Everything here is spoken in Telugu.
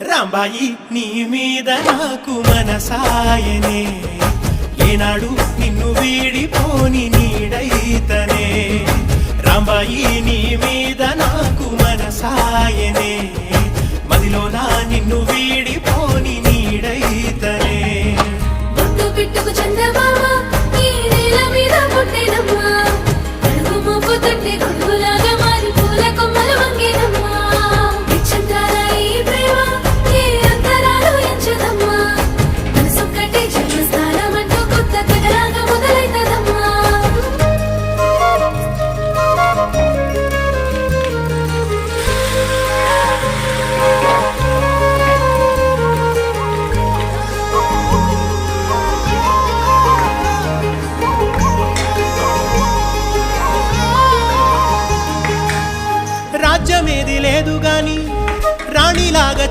రాంబాయి నీ మీద నాకు మనసాయనే ఏనాడు నిన్ను వీడిపోని నీడైతనే రాంబాయి నీ మీద నాకు మనసాయనే మదిలో నా నిన్ను వీడి